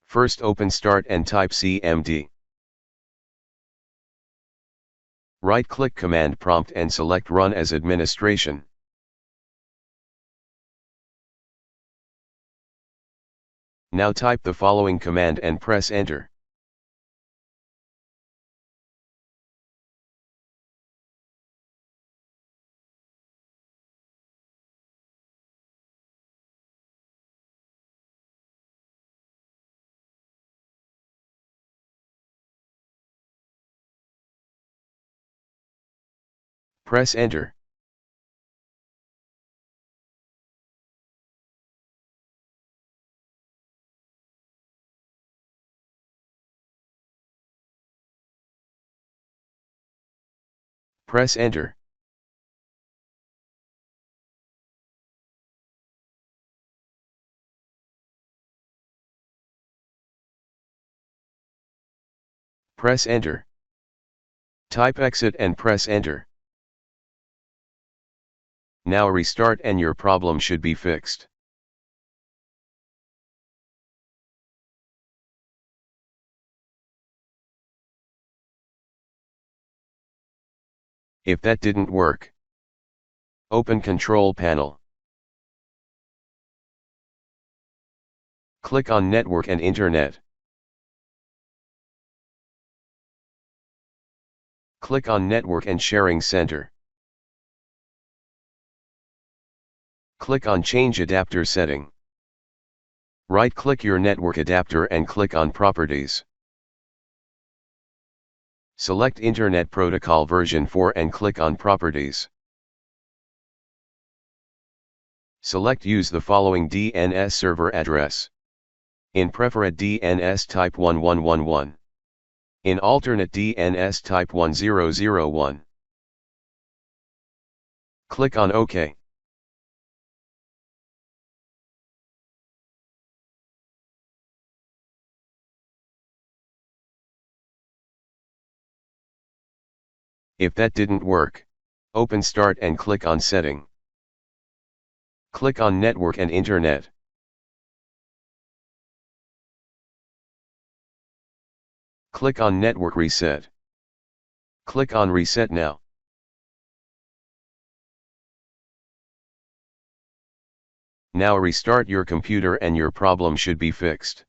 First open Start and type CMD. Right-click Command Prompt and select Run as Administration. Now type the following command and press Enter. Press Enter. Press Enter. Press Enter. Type Exit and press Enter. Now restart and your problem should be fixed. If that didn't work, open Control Panel. Click on Network and Internet. Click on Network and Sharing Center. Click on Change Adapter Setting. Right-click your network adapter and click on Properties. Select Internet Protocol version 4 and click on Properties. Select Use the following DNS server address. In preferred DNS type 1111. In alternate DNS type 1001. Click on OK. If that didn't work, open Start and click on Setting. Click on Network and Internet. Click on Network Reset. Click on Reset Now. Now restart your computer and your problem should be fixed.